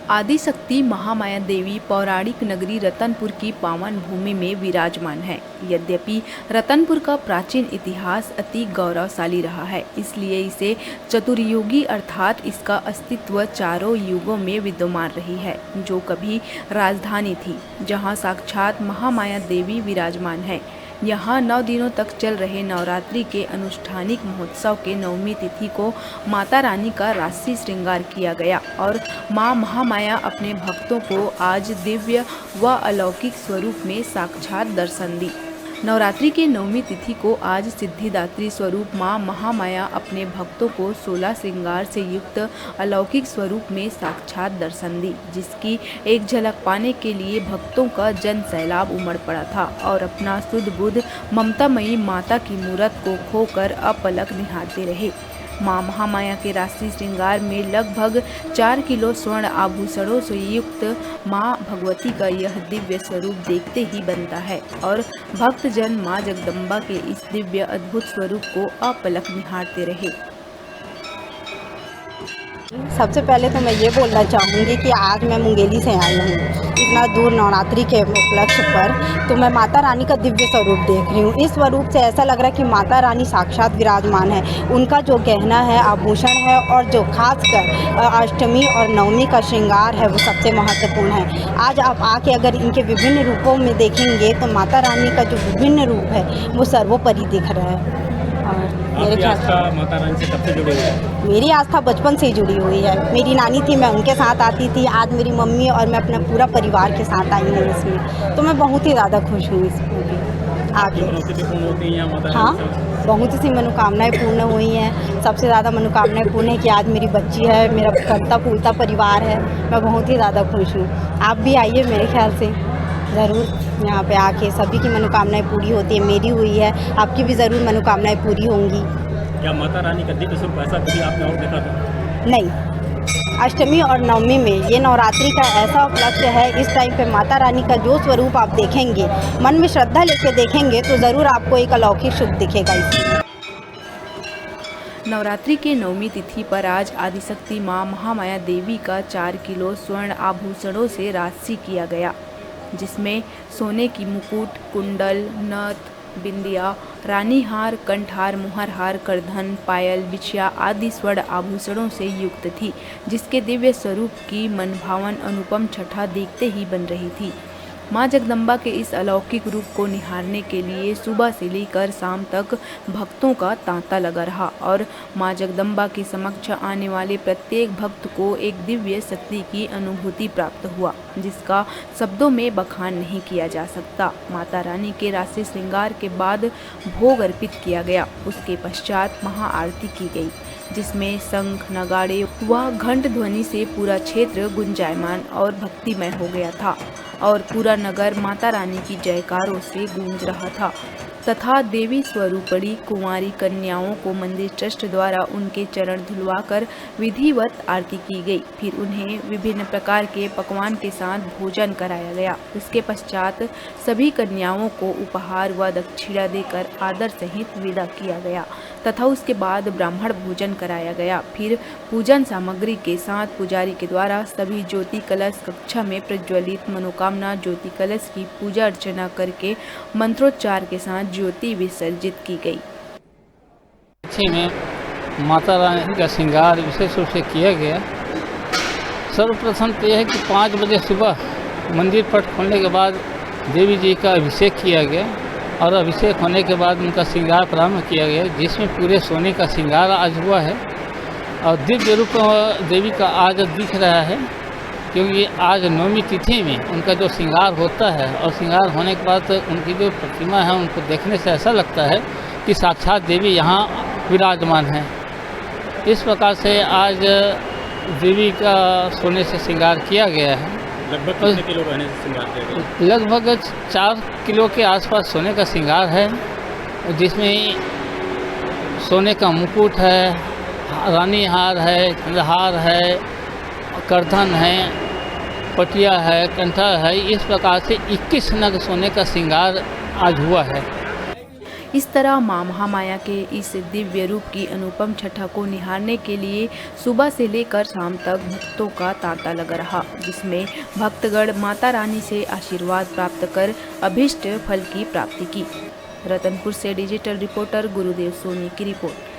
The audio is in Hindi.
आदिशक्ति महामाया देवी पौराणिक नगरी रतनपुर की पावन भूमि में विराजमान है। यद्यपि रतनपुर का प्राचीन इतिहास अति गौरवशाली रहा है, इसलिए इसे चतुर्युगी अर्थात इसका अस्तित्व चारों युगों में विद्यमान रही है, जो कभी राजधानी थी, जहां साक्षात महामाया देवी विराजमान है। यहाँ 9 दिनों तक चल रहे नवरात्रि के अनुष्ठानिक महोत्सव के 9वीं तिथि को माता रानी का राशि श्रृंगार किया गया और मां महामाया अपने भक्तों को आज दिव्य व अलौकिक स्वरूप में साक्षात दर्शन दी। नवरात्रि के 9वीं तिथि को आज सिद्धिदात्री स्वरूप मां महामाया अपने भक्तों को 16 श्रृंगार से युक्त अलौकिक स्वरूप में साक्षात दर्शन दी, जिसकी एक झलक पाने के लिए भक्तों का जन सैलाब उमड़ पड़ा था और अपना सुध बुध ममतामयी माता की मूरत को खोकर अपलक निहारते रहे। मां महामाया के राशि श्रृंगार में लगभग 4 किलो स्वर्ण आभूषणों से युक्त मां भगवती का यह दिव्य स्वरूप देखते ही बनता है और भक्तजन मां जगदम्बा के इस दिव्य अद्भुत स्वरूप को अपलक निहारते रहे। सबसे पहले तो मैं ये बोलना चाहूँगी कि आज मैं मुंगेली से आई हूँ इतना दूर नवरात्रि के उपलक्ष्य पर, तो मैं माता रानी का दिव्य स्वरूप देख रही हूँ। इस स्वरूप से ऐसा लग रहा है कि माता रानी साक्षात विराजमान है। उनका जो गहना है, आभूषण है और जो खासकर अष्टमी और नवमी का श्रृंगार है वो सबसे महत्वपूर्ण है। आज आप आके अगर इनके विभिन्न रूपों में देखेंगे तो माता रानी का जो विभिन्न रूप है वो सर्वोपरि दिख रहा है। और मेरी आस्था माता रानी से कब से जुड़ी हुई है? मेरी आस्था बचपन से ही जुड़ी हुई है। मेरी नानी थी, मैं उनके साथ आती थी। आज मेरी मम्मी और मैं अपने पूरा परिवार के साथ आई हूँ इसमें, तो मैं बहुत ही ज़्यादा खुश हूँ इसमें भी आगे। हाँ, बहुत सी मनोकामनाएं पूर्ण हुई हैं। सबसे ज़्यादा मनोकामनाएं पूर्ण है कि आज मेरी बच्ची है, मेरा फलता फूलता परिवार है। मैं बहुत ही ज़्यादा खुश हूँ। आप भी आइए, मेरे ख्याल से ज़रूर यहाँ पे आके सभी की मनोकामनाएं पूरी होती है। मेरी हुई है, आपकी भी ज़रूर मनोकामनाएं पूरी होंगी। क्या माता रानी का दिव्य स्वरूप ऐसा कभी आपने और देखा था? नहीं, अष्टमी और नवमी में ये नवरात्रि का ऐसा उपलक्ष्य है। इस टाइम पे माता रानी का जो स्वरूप आप देखेंगे, मन में श्रद्धा लेके देखेंगे तो ज़रूर आपको एक अलौकिक सुख दिखेगा इसमें। नवरात्रि के 9वीं तिथि पर आज आदिशक्ति मां महामाया देवी का 4 किलो स्वर्ण आभूषणों से राशि किया गया, जिसमें सोने की मुकुट, कुंडल, नथ, बिंदिया, रानी हार, कंठहार, मुहरहार, करधन, पायल, बिछिया आदि स्वर्ण आभूषणों से युक्त थी, जिसके दिव्य स्वरूप की मनभावन अनुपम छटा देखते ही बन रही थी। मां जगदम्बा के इस अलौकिक रूप को निहारने के लिए सुबह से लेकर शाम तक भक्तों का तांता लगा रहा और मां जगदम्बा के समक्ष आने वाले प्रत्येक भक्त को एक दिव्य शक्ति की अनुभूति प्राप्त हुआ, जिसका शब्दों में बखान नहीं किया जा सकता। माता रानी के राशि श्रृंगार के बाद भोग अर्पित किया गया। उसके पश्चात महाआरती की गई, जिसमें शंख, नगाड़े व घंट ध्वनि से पूरा क्षेत्र गुंजायमान और भक्तिमय हो गया था और पूरा नगर माता रानी की जयकारों से गूंज रहा था तथा देवी स्वरूपड़ी कुंवारी कन्याओं को मंदिर ट्रस्ट द्वारा उनके चरण धुलवाकर विधिवत आरती की गई। फिर उन्हें विभिन्न प्रकार के पकवान के साथ भोजन कराया गया। उसके पश्चात सभी कन्याओं को उपहार व दक्षिणा देकर आदर सहित विदा किया गया तथा उसके बाद ब्राह्मण भोजन कराया गया। फिर पूजन सामग्री के साथ पुजारी के द्वारा सभी ज्योति कलश कक्षा में प्रज्वलित मनोकामना ज्योति कलश की पूजा अर्चना करके मंत्रोच्चार के साथ ज्योति विसर्जित की गई। में माता रानी का श्रृंगार विशेष रूप से किया गया। सर्वप्रथम तो यह है कि 5 बजे सुबह मंदिर पट खोलने के बाद देवी जी का अभिषेक किया गया और अभिषेक होने के बाद उनका श्रृंगार प्रारंभ किया गया, जिसमें पूरे सोने का श्रृंगार आज हुआ है और दिव्य रूप देवी का आज दिख रहा है, क्योंकि आज 9वीं तिथि में उनका जो श्रृंगार होता है और श्रृंगार होने के बाद उनकी जो प्रतिमा है उनको देखने से ऐसा लगता है कि साक्षात देवी यहाँ विराजमान है। इस प्रकार से आज देवी का सोने से श्रृंगार किया गया है। लगभग कितने किलो गहने से श्रृंगार किया गया? लगभग 4 किलो के आसपास सोने का श्रृंगार है, जिसमें सोने का मुकुट है, रानी हार है, चंद्रहार है, करधन है, पटिया है, कंठा है। इस प्रकार से 21 नग सोने का श्रृंगार आज हुआ है। इस तरह मां महामाया के इस दिव्य रूप की अनुपम छटा को निहारने के लिए सुबह से लेकर शाम तक भक्तों का तांता लगा रहा, जिसमें भक्तगण माता रानी से आशीर्वाद प्राप्त कर अभीष्ट फल की प्राप्ति की। रतनपुर से डिजिटल रिपोर्टर गुरुदेव सोनी की रिपोर्ट।